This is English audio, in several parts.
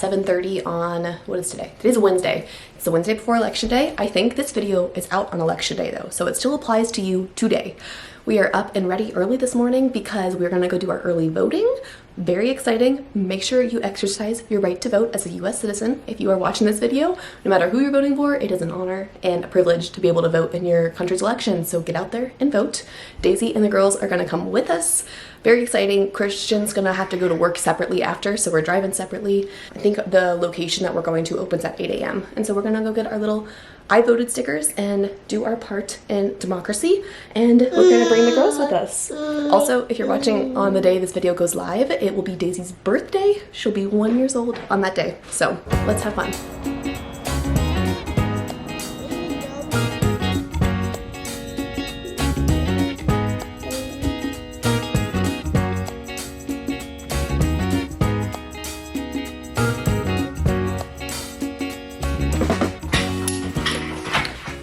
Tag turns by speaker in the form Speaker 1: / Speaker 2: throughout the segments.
Speaker 1: 7:30 on, what is today? Today's a Wednesday. It's the Wednesday before election day. I think this video is out on election day though, so it still applies to you today. We are up and ready early this morning because we're gonna go do our early voting. Very exciting. Make sure you exercise your right to vote as a US citizen. If you are watching this video, no matter who you're voting for, it is an honor and a privilege to be able to vote in your country's election. So get out there and vote. Daisy and the girls are gonna come with us. Very exciting. Christian's gonna have to go to work separately after, so we're driving separately. I think the location that we're going to opens at 8 a.m. And so we're gonna go get our little I voted stickers and do our part in democracy, and we're gonna bring the girls with us. Also, if you're watching on the day this video goes live, it will be Daisy's birthday. She'll be 1 year old on that day. So let's have fun.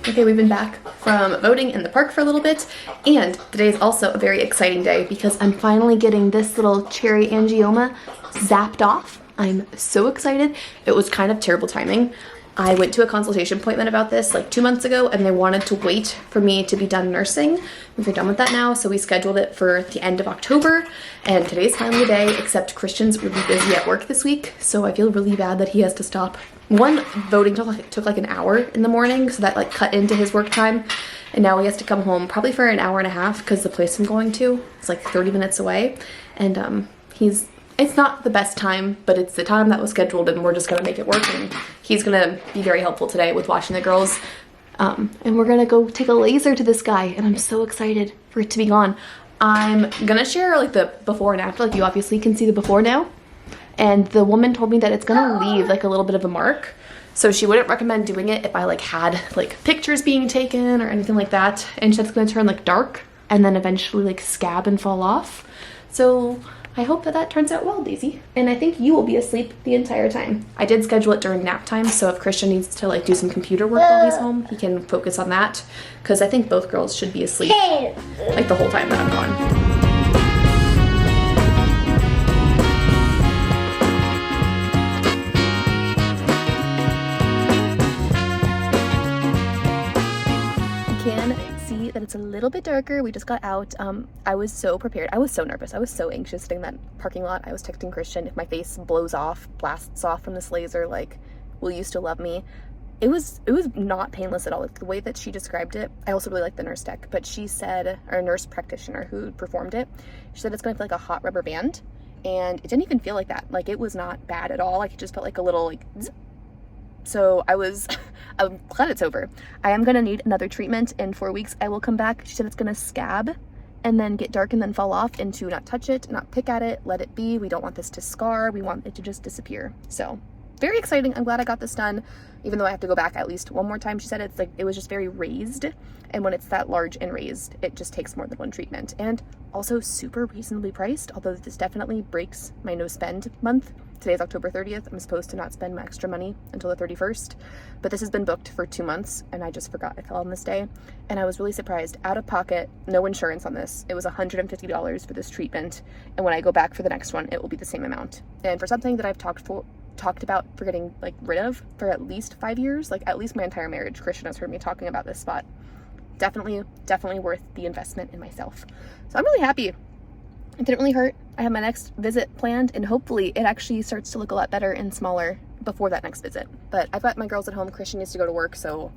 Speaker 1: Okay, we've been back from voting in the park for a little bit, and today is also a very exciting day because I'm finally getting this little cherry angioma zapped off. I'm so excited. It was kind of terrible timing. I went to a consultation appointment about this like 2 months ago, and they wanted to wait for me to be done nursing. We're done with that now, so we scheduled it for the end of October, and today's finally the day, except Christian's really busy at work this week, so I feel really bad that he has to stop. One, voting took like an hour in the morning, so that like cut into his work time, and now he has to come home probably for an hour and a half because the place I'm going to is like 30 minutes away, and it's not the best time, but it's the time that was scheduled, and we're just gonna make it work, and he's gonna be very helpful today with watching the girls, and we're gonna go take a laser to this guy, and I'm so excited for it to be gone. I'm gonna share like the before and after, like you obviously can see the before now. And the woman told me that it's gonna leave like a little bit of a mark. So she wouldn't recommend doing it if I like had like pictures being taken or anything like that. And she said it's gonna turn like dark and then eventually like scab and fall off. So I hope that turns out well, Daisy. And I think you will be asleep the entire time. I did schedule it during nap time, so if Christian needs to like do some computer work while he's home, he can focus on that. Because I think both girls should be asleep like the whole time that I'm gone. That it's a little bit darker. We just got out. I was so prepared. I was so nervous. I was so anxious sitting in that parking lot. I was texting Christian, if my face blasts off from this laser, like, will you still love me? It was not painless at all. Like, the way that she described it, I also really like the nurse tech, but she said, or nurse practitioner who performed it, she said it's gonna feel like a hot rubber band, and it didn't even feel like that. Like, it was not bad at all. Like, it just felt like a little like zip. So I'm glad it's over. I am gonna need another treatment in 4 weeks. I will come back. She said it's gonna scab and then get dark and then fall off, and to not touch it, not pick at it, let it be. We don't want this to scar. We want it to just disappear. So very exciting. I'm glad I got this done, even though I have to go back at least one more time. She said it's like, it was just very raised. And when it's that large and raised, it just takes more than one treatment. And also super reasonably priced, although this definitely breaks my no spend month. Today's October 30th. I'm supposed to not spend my extra money until the 31st, but this has been booked for 2 months, and I just forgot I fell on this day. And I was really surprised. Out of pocket, no insurance on this. It was $150 for this treatment, and when I go back for the next one, it will be the same amount. And for something that I've talked about for getting like rid of for at least 5 years, like at least my entire marriage, Christian has heard me talking about this spot. Definitely worth the investment in myself. So I'm really happy. It didn't really hurt. I have my next visit planned, and hopefully it actually starts to look a lot better and smaller before that next visit. But I've got my girls at home. Christian needs to go to work, so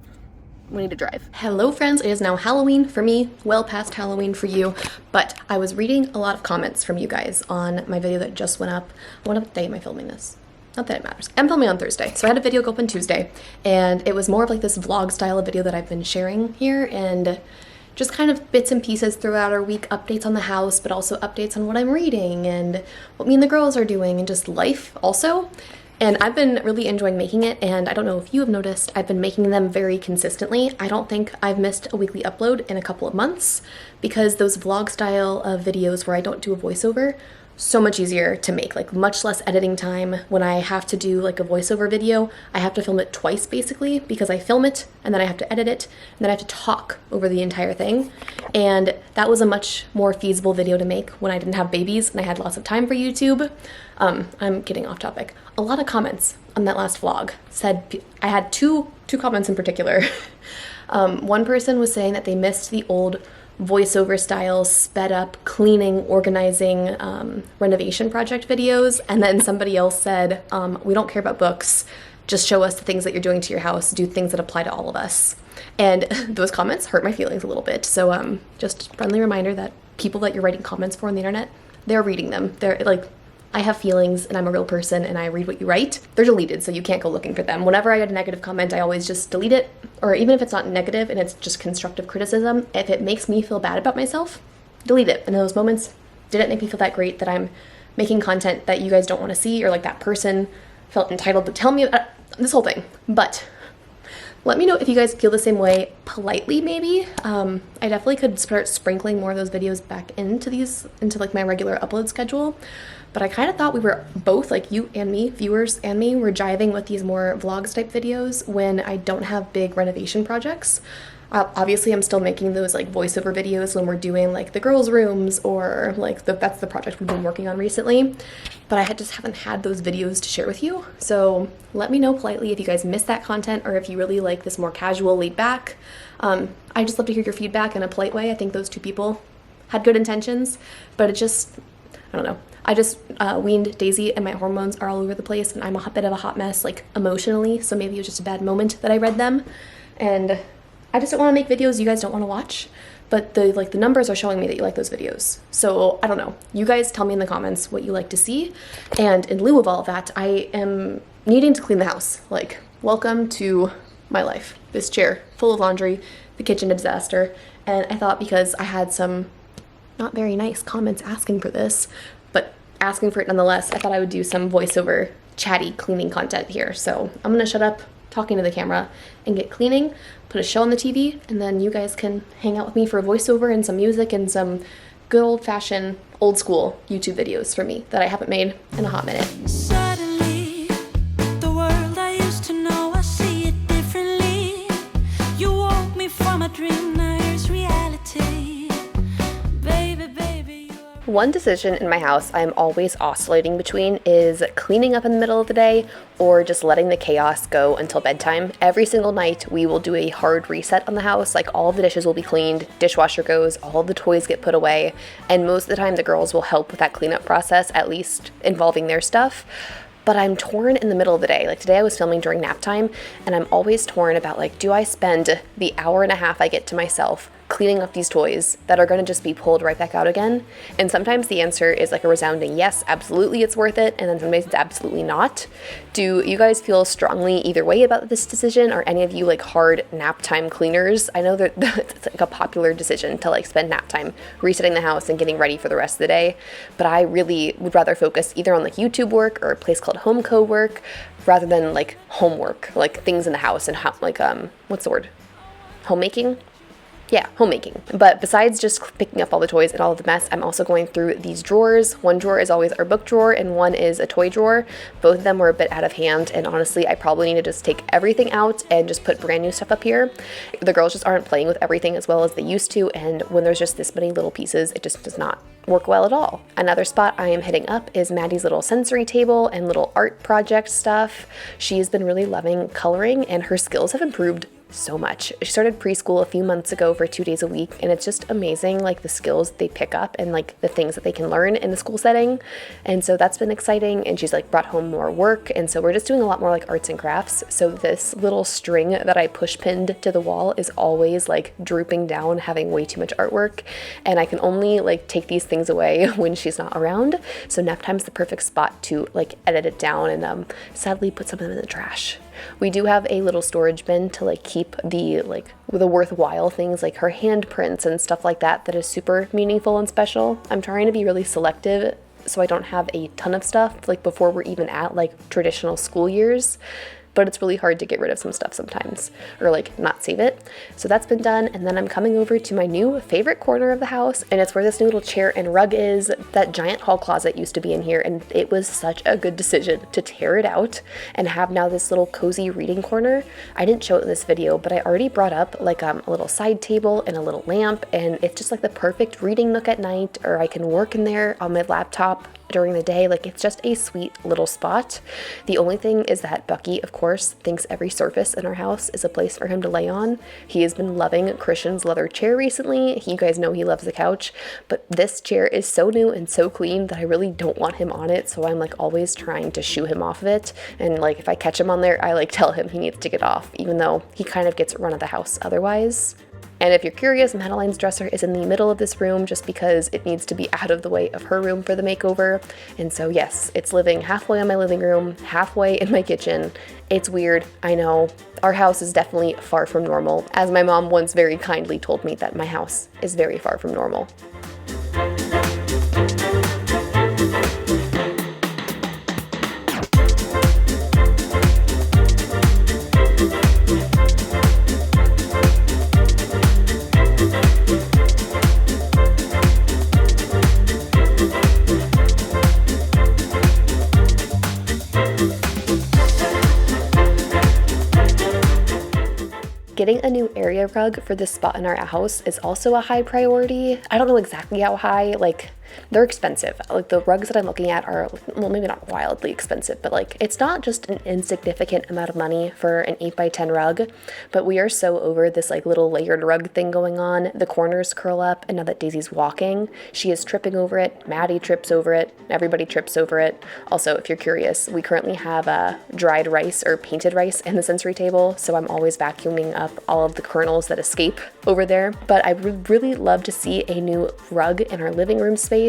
Speaker 1: we need to drive. Hello friends, it is now Halloween for me, well past Halloween for you, but I was reading a lot of comments from you guys on my video that just went up. What day am I filming this? Not that it matters. I'm filming on Thursday, so I had a video go up on Tuesday, and it was more of like this vlog style of video that I've been sharing here, and just kind of bits and pieces throughout our week, updates on the house, but also updates on what I'm reading and what me and the girls are doing, and just life also. And I've been really enjoying making it, and I don't know if you have noticed, I've been making them very consistently. I don't think I've missed a weekly upload in a couple of months, because those vlog style of videos where I don't do a voiceover so much easier to make, like much less editing time. When I have to do like a voiceover video, I have to film it twice basically, because I film it and then I have to edit it and then I have to talk over the entire thing. And that was a much more feasible video to make when I didn't have babies and I had lots of time for YouTube. I'm getting off topic. A lot of comments on that last vlog said, I had two comments in particular. One person was saying that they missed the old voiceover style, sped up cleaning, organizing, renovation project videos. And then somebody else said, we don't care about books, just show us the things that you're doing to your house, do things that apply to all of us. And those comments hurt my feelings a little bit. So just a friendly reminder that people that you're writing comments for on the internet, they're reading them. They're like, I have feelings and I'm a real person and I read what you write. They're deleted, so you can't go looking for them. Whenever I get a negative comment, I always just delete it. Or even if it's not negative and it's just constructive criticism, if it makes me feel bad about myself, delete it. In those moments, did it make me feel that great that I'm making content that you guys don't want to see, or like that person felt entitled to tell me this whole thing? But let me know if you guys feel the same way, politely maybe. I definitely could start sprinkling more of those videos back into like my regular upload schedule. But I kind of thought we were both, like you and me, viewers and me, were jiving with these more vlogs type videos when I don't have big renovation projects. Obviously, I'm still making those like voiceover videos when we're doing like the girls' rooms, or like that's the project we've been working on recently. But I just haven't had those videos to share with you. So let me know politely if you guys miss that content or if you really like this more casual, laid back. I just love to hear your feedback in a polite way. I think those two people had good intentions, but it just, I don't know. I just weaned Daisy and my hormones are all over the place and I'm a bit of a hot mess, like emotionally. So maybe it was just a bad moment that I read them. And I just don't want to make videos you guys don't want to watch. But the numbers are showing me that you like those videos. So I don't know. You guys tell me in the comments what you like to see. And in lieu of all of that, I am needing to clean the house. Like, welcome to my life. This chair full of laundry, the kitchen a disaster. And I thought, because I had some not very nice comments asking for this, but asking for it nonetheless, I thought I would do some voiceover chatty cleaning content here. So I'm gonna shut up talking to the camera and get cleaning, put a show on the TV, and then you guys can hang out with me for a voiceover and some music and some good old-fashioned, old-school YouTube videos for me that I haven't made in a hot minute.
Speaker 2: Suddenly, the world I used to know, I see it differently. You woke me from a dream, now here's reality. Baby, baby,
Speaker 1: One decision in my house I'm always oscillating between is cleaning up in the middle of the day or just letting the chaos go until bedtime. Every single night we will do a hard reset on the house. Like, all of the dishes will be cleaned, dishwasher goes, all of the toys get put away, and most of the time the girls will help with that cleanup process, at least involving their stuff. But I'm torn in the middle of the day. Like today I was filming during nap time and I'm always torn about, like, do I spend the hour and a half I get to myself cleaning up these toys that are going to just be pulled right back out again? And sometimes the answer is like a resounding yes, absolutely it's worth it, and then sometimes it's absolutely not. Do you guys feel strongly either way about this decision? Are any of you like hard nap time cleaners? I know that it's like a popular decision to like spend nap time resetting the house and getting ready for the rest of the day, but I really would rather focus either on like YouTube work or a place called home co work rather than like homework, like things in the house and like what's the word? Homemaking? Yeah, homemaking. But besides just picking up all the toys and all of the mess, I'm also going through these drawers. One drawer is always our book drawer and one is a toy drawer. Both of them were a bit out of hand, and honestly, I probably need to just take everything out and just put brand new stuff up here. The girls just aren't playing with everything as well as they used to, and when there's just this many little pieces, it just does not work well at all. Another spot I am hitting up is Maddie's little sensory table and little art project stuff. She's been really loving coloring and her skills have improved so much. She started preschool a few months ago for 2 days a week, and it's just amazing, like the skills they pick up and like the things that they can learn in the school setting. And so that's been exciting, and she's like brought home more work, and so we're just doing a lot more like arts and crafts. So this little string that I push pinned to the wall is always like drooping down, having way too much artwork, and I can only like take these things away when she's not around. So nap time's the perfect spot to like edit it down and sadly put some of them in the trash. We do have a little storage bin to like keep the worthwhile things, like her handprints and stuff like that is super meaningful and special. I'm trying to be really selective so I don't have a ton of stuff like before we're even at like traditional school years. but it's really hard to get rid of some stuff sometimes, or like not save it. So that's been done, and then I'm coming over to my new favorite corner of the house, and it's where this new little chair and rug is. That giant hall closet used to be in here, and it was such a good decision to tear it out and have now this little cozy reading corner. I didn't show it in this video, but I already brought up like a little side table and a little lamp, and it's just like the perfect reading nook at night, or I can work in there on my laptop during the day. Like, it's just a sweet little spot. The only thing is that Bucky, of course, thinks every surface in our house is a place for him to lay on. He has been loving Christian's leather chair recently. You guys know he loves the couch, but this chair is so new and so clean that I really don't want him on it, so I'm like always trying to shoo him off of it. And like if I catch him on there, I like tell him he needs to get off, even though he kind of gets run of the house otherwise. And if you're curious, Madeline's dresser is in the middle of this room just because it needs to be out of the way of her room for the makeover. And so yes, it's living halfway in my living room, halfway in my kitchen. It's weird, I know. Our house is definitely far from normal, as my mom once very kindly told me that my house is very far from normal. Getting a new area rug for this spot in our house is also a high priority. I don't know exactly how high, like they're expensive. Like the rugs that I'm looking at are, well, maybe not wildly expensive, but like it's not just an insignificant amount of money for an 8x10 rug, but we are so over this like little layered rug thing going on. The corners curl up, and now that Daisy's walking, she is tripping over it. Maddie trips over it. Everybody trips over it. Also, if you're curious, we currently have dried rice or painted rice in the sensory table, so I'm always vacuuming up all of the kernels that escape over there. But I would really love to see a new rug in our living room space.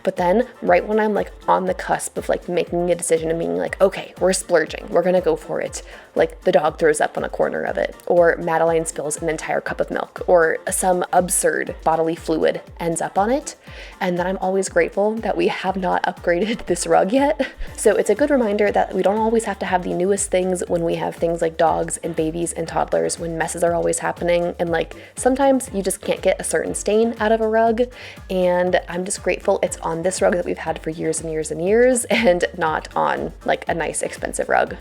Speaker 1: But then right when I'm like on the cusp of like making a decision and being like, okay, we're splurging, we're gonna go for it, like the dog throws up on a corner of it, or Madeline spills an entire cup of milk, or some absurd bodily fluid ends up on it, and then I'm always grateful that we have not upgraded this rug yet. So it's a good reminder that we don't always have to have the newest things when we have things like dogs and babies and toddlers, when messes are always happening, and like sometimes you just can't get a certain stain out of a rug. And I'm just grateful it's on this rug that we've had for years and years and years, and not on like a nice expensive rug.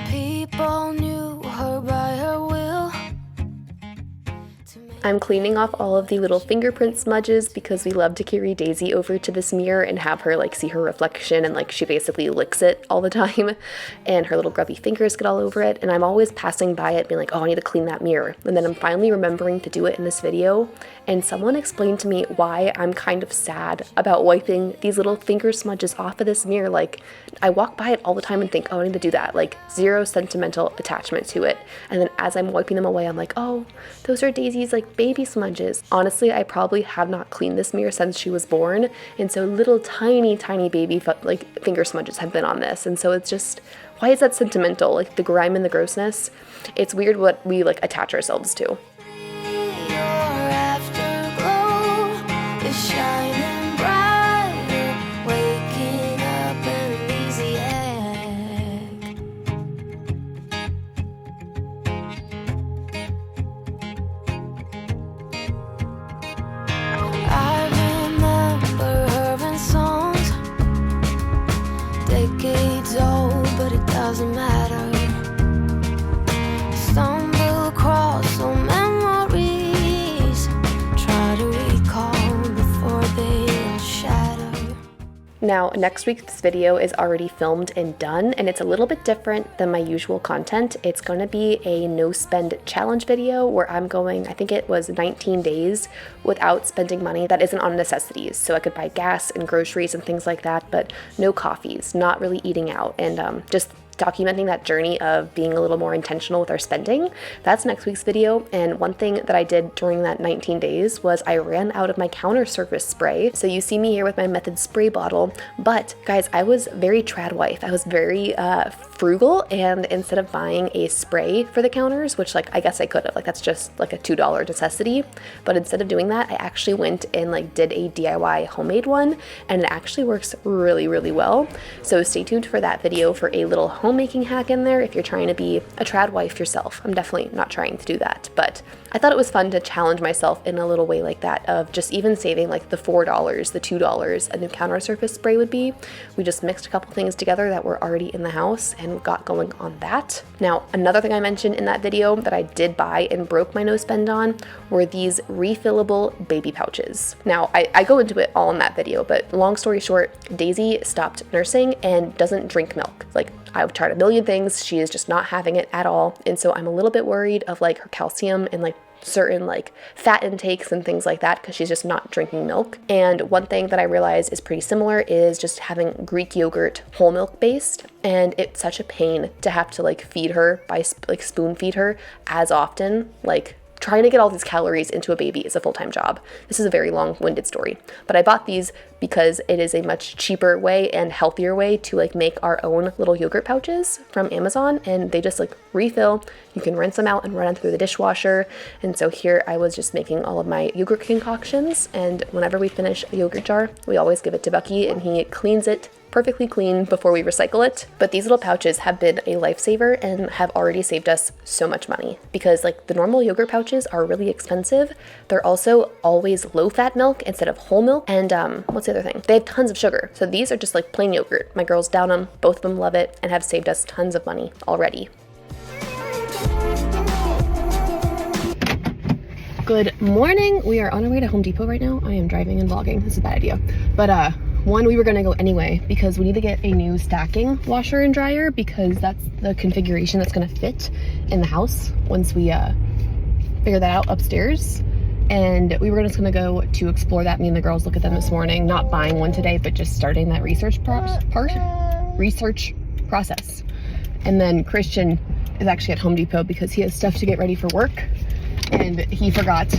Speaker 2: People knew her by her will.
Speaker 1: I'm cleaning off all of the little fingerprint smudges because we love to carry Daisy over to this mirror and have her like see her reflection, and like she basically licks it all the time and her little grubby fingers get all over it, and I'm always passing by it being like, oh, I need to clean that mirror, and then I'm finally remembering to do it in this video, and someone explained to me why I'm kind of sad about wiping these little finger smudges off of this mirror. Like I walk by it all the time and think, oh, I need to do that, like zero sentimental attachment to it, and then as I'm wiping them away I'm like, oh, those are Daisy's like baby smudges. Honestly, I probably have not cleaned this mirror since she was born, and so little tiny baby like finger smudges have been on this, and so it's just, why is that sentimental? Like the grime and the grossness, it's weird what we like attach ourselves to.
Speaker 2: Your afterglow is shining brighter, waking up an easy egg. I remember her in songs, decades old, but it doesn't matter. Stumble across old memories, try to recall before they all shatter.
Speaker 1: Now, next week's video is already filmed and done, and it's a little bit different than my usual content. It's going to be a no spend challenge video where I'm going, I think it was 19 days without spending money that isn't on necessities. So I could buy gas and groceries and things like that, but no coffees, not really eating out, and just documenting that journey of being a little more intentional with our spending. That's next week's video. And one thing that I did during that 19 days was I ran out of my counter surface spray. So you see me here with my Method spray bottle, but guys, I was very trad wife. I was very frugal, and instead of buying a spray for the counters, which like I guess I could have, like that's just like a $2 necessity, but instead of doing that, I actually went and like did a DIY homemade one, and it actually works really, really well. So stay tuned for that video for a little homemaking hack in there if you're trying to be a trad wife yourself. I'm definitely not trying to do that, but I thought it was fun to challenge myself in a little way like that, of just even saving like the $4, the $2 a new counter surface spray would be. We just mixed a couple things together that were already in the house and got going on that. Now, another thing I mentioned in that video that I did buy and broke my no spend on were these refillable baby pouches. Now, I go into it all in that video, but long story short, Daisy stopped nursing and doesn't drink milk. Like, I've tried a million things, she is just not having it at all, and so I'm a little bit worried of like her calcium and like certain like fat intakes and things like that, because she's just not drinking milk. And one thing that I realized is pretty similar is just having Greek yogurt whole milk based, and it's such a pain to have to like feed her by like spoon feed her as often. Like, trying to get all these calories into a baby is a full-time job. This is a very long-winded story, but I bought these because it is a much cheaper way and healthier way to like make our own little yogurt pouches from Amazon, and they just like refill. You can rinse them out and run them through the dishwasher. And so here I was just making all of my yogurt concoctions, and whenever we finish a yogurt jar, we always give it to Bucky and he cleans it perfectly clean before we recycle it. But these little pouches have been a lifesaver and have already saved us so much money, because like the normal yogurt pouches are really expensive. They're also always low fat milk instead of whole milk, and what's the other thing? They have tons of sugar. So these are just like plain yogurt. My girls down them, both of them love it, and have saved us tons of money already. Good morning. We are on our way to Home Depot right now. I am driving and vlogging. This is a bad idea. But one, we were gonna go anyway because we need to get a new stacking washer and dryer, because that's the configuration that's gonna fit in the house once we figure that out upstairs. And we were just gonna go to explore that. Me and the girls look at them this morning, not buying one today, but just starting that research process. And then Christian is actually at Home Depot because he has stuff to get ready for work, and he forgot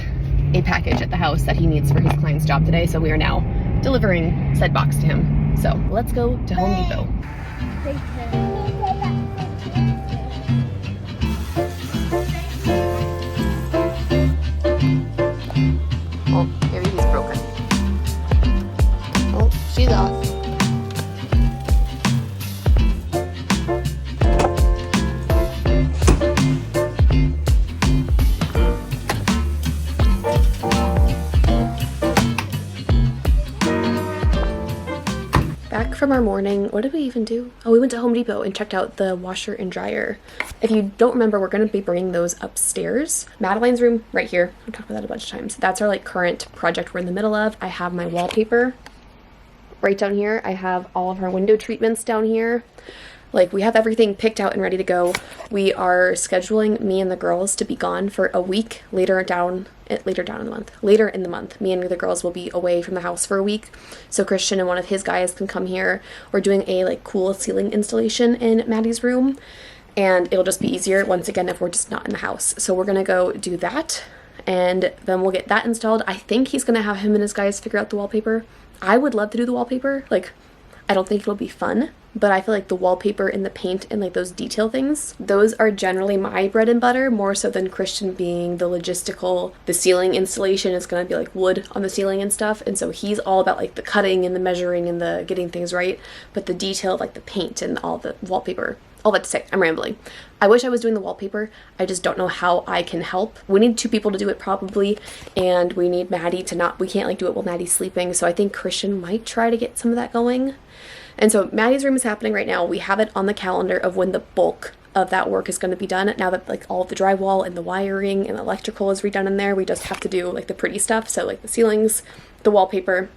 Speaker 1: a package at the house that he needs for his client's job today. So we are now delivering said box to him. So let's go to Home Depot. Oh, maybe he's broken. Oh, she's off. Back from our morning, what did we even do? Oh, we went to Home Depot and checked out the washer and dryer. If you don't remember, we're going to be bringing those upstairs. Madeline's room right here. I've talked about that a bunch of times. That's our like current project we're in the middle of. I have my wallpaper right down here. I have all of our window treatments down here. Like, we have everything picked out and ready to go. We are scheduling me and the girls to be gone for a week later in the month. Me and the girls will be away from the house for a week. So Christian and one of his guys can come here. We're doing a like cool ceiling installation in Maddie's room, and it'll just be easier once again if we're just not in the house. So we're gonna go do that, and then we'll get that installed. I think he's gonna have him and his guys figure out the wallpaper. I would love to do the wallpaper. Like, I don't think it'll be fun, but I feel like the wallpaper and the paint and like those detail things, those are generally my bread and butter, more so than Christian being the logistical. The ceiling installation is going to be like wood on the ceiling and stuff, and so he's all about like the cutting and the measuring and the getting things right, but the detail of like the paint and all the wallpaper. All that to say, I'm rambling. I wish I was doing the wallpaper. I just don't know how I can help. We need 2 people to do it probably, and we need Maddie to not, we can't like do it while Maddie's sleeping, so I think Christian might try to get some of that going. And so Maddie's room is happening right now. We have it on the calendar of when the bulk of that work is going to be done. Now that like all of the drywall and the wiring and the electrical is redone in there, we just have to do like the pretty stuff. So like the ceilings, the wallpaper,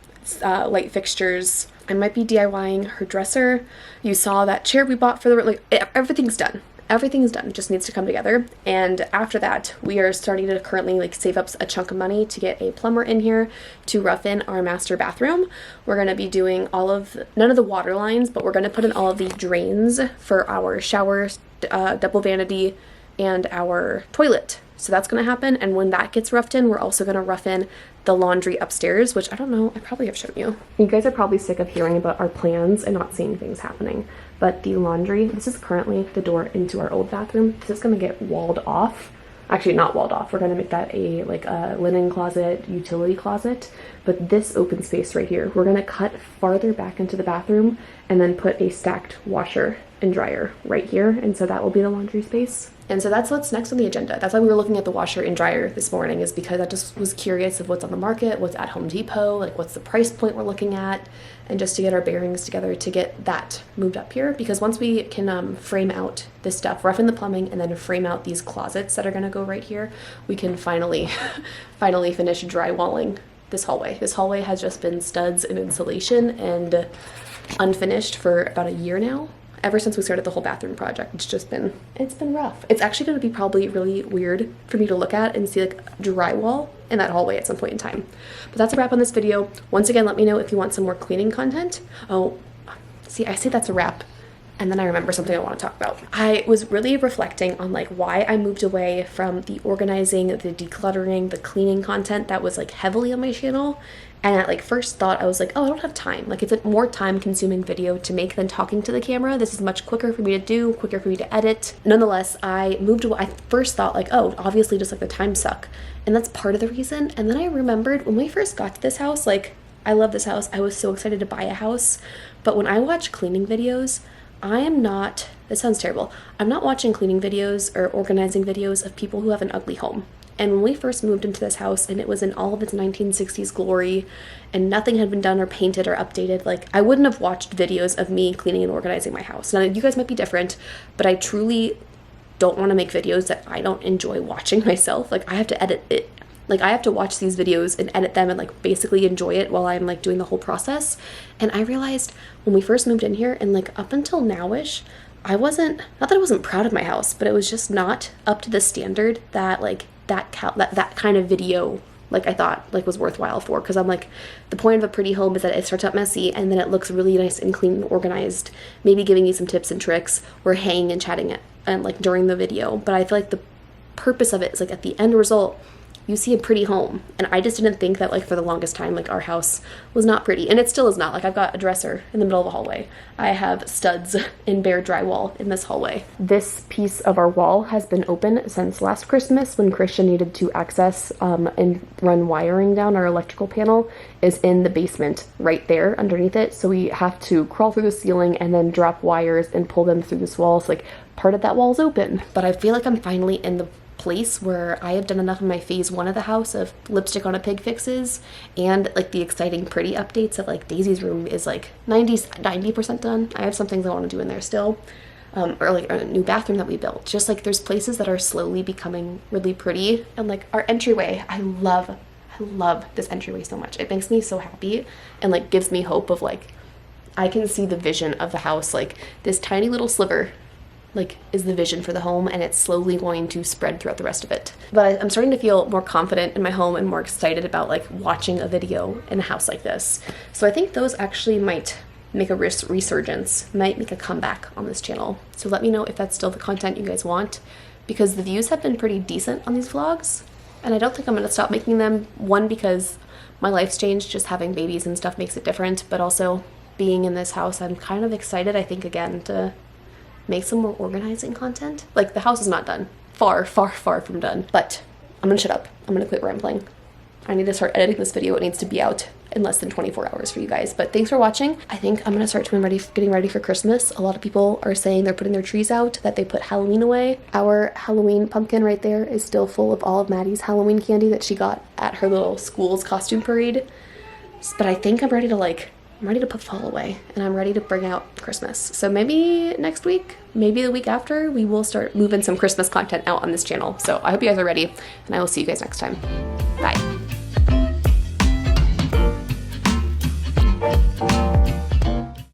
Speaker 1: light fixtures. I might be DIYing her dresser. You saw that chair we bought for the, like, everything's done. Everything's done. It just needs to come together. And after that, we are starting to currently like save up a chunk of money to get a plumber in here to rough in our master bathroom. We're going to be doing none of the water lines, but we're going to put in all of the drains for our shower, double vanity, and our toilet So that's gonna happen, and when that gets roughed in, we're also gonna rough in the laundry upstairs, which I don't know, I probably have shown you. You guys are probably sick of hearing about our plans and not seeing things happening, but the laundry, this is currently the door into our old bathroom. This is gonna get walled off. Actually, not walled off. We're gonna make that a linen closet, utility closet. But this open space right here, we're gonna cut farther back into the bathroom and then put a stacked washer and dryer right here. And so that will be the laundry space. And so that's what's next on the agenda. That's why we were looking at the washer and dryer this morning, is because I just was curious of what's on the market, what's at Home Depot, like what's the price point we're looking at, and just to get our bearings together to get that moved up here. Because once we can frame out this stuff, rough in the plumbing, and then frame out these closets that are gonna go right here, we can finally finish drywalling this hallway. This hallway has just been studs and insulation and unfinished for about a year now. Ever since we started the whole bathroom project, it's been rough. It's actually going to be probably really weird for me to look at and see like drywall in that hallway at some point in time. But that's a wrap on this video. Once again, let me know if you want some more cleaning content. Oh, see, I say that's a wrap, and then I remember something I want to talk about. I was really reflecting on like why I moved away from the organizing, the decluttering, the cleaning content that was like heavily on my channel. And at like first thought, I was like, oh, I don't have time. Like it's a more time consuming video to make than talking to the camera. This is much quicker for me to do, quicker for me to edit. Nonetheless, I moved away. I first thought like, oh, obviously just like the time suck. And that's part of the reason. And then I remembered when we first got to this house, like I love this house. I was so excited to buy a house. But when I watch cleaning videos, I am not, this sounds terrible, I'm not watching cleaning videos or organizing videos of people who have an ugly home. And when we first moved into this house and it was in all of its 1960s glory and nothing had been done or painted or updated, like I wouldn't have watched videos of me cleaning and organizing my house. Now you guys might be different, but I truly don't want to make videos that I don't enjoy watching myself. Like I have to edit it. Like I have to watch these videos and edit them and like basically enjoy it while I'm like doing the whole process. And I realized when we first moved in here and like up until now-ish, not that I wasn't proud of my house, but it was just not up to the standard that like that kind of video like I thought like was worthwhile for. Because I'm like, the point of a pretty home is that it starts out messy and then it looks really nice and clean and organized, maybe giving you some tips and tricks or hanging and chatting it and like during the video. But I feel like the purpose of it is like at the end result you see a pretty home. And I just didn't think that like for the longest time like our house was not pretty, and it still is not. Like I've got a dresser in the middle of a hallway, I have studs and bare drywall in this hallway. This piece of our wall has been open since last Christmas when Christian needed to access and run wiring down our electrical panel is in the basement right there underneath it. So we have to crawl through the ceiling and then drop wires and pull them through this wall. So like part of that wall is open. But I feel like I'm finally in the place where I have done enough of my phase 1 of the house of lipstick on a pig fixes and like the exciting pretty updates of like Daisy's room is like 90% done. I have some things I want to do in there still, or like a new bathroom that we built. Just like there's places that are slowly becoming really pretty, and like our entryway, I love this entryway so much. It makes me so happy and like gives me hope of like I can see the vision of the house, like this tiny little sliver like is the vision for the home, and it's slowly going to spread throughout the rest of it. But I'm starting to feel more confident in my home and more excited about like watching a video in a house like this. So I think those actually might make a resurgence, might make a comeback on this channel. So let me know if that's still the content you guys want, because the views have been pretty decent on these vlogs, and I don't think I'm gonna stop making them. One, because my life's changed, just having babies and stuff makes it different, but also being in this house, I'm kind of excited, I think, again, to make some more organizing content. Like the house is not done, far from done, but I'm gonna shut up. I'm gonna quit rambling. I need to start editing this video. It needs to be out in less than 24 hours for you guys. But thanks for watching. I think I'm gonna start getting ready for Christmas. A lot of people are saying they're putting their trees out, that they put Halloween away. Our Halloween pumpkin right there is still full of all of Maddie's Halloween candy that she got at her little school's costume parade. But I think I'm ready to put fall away, and I'm ready to bring out Christmas. So maybe next week, maybe the week after, we will start moving some Christmas content out on this channel. So I hope you guys are ready, and I will see you guys next time. Bye.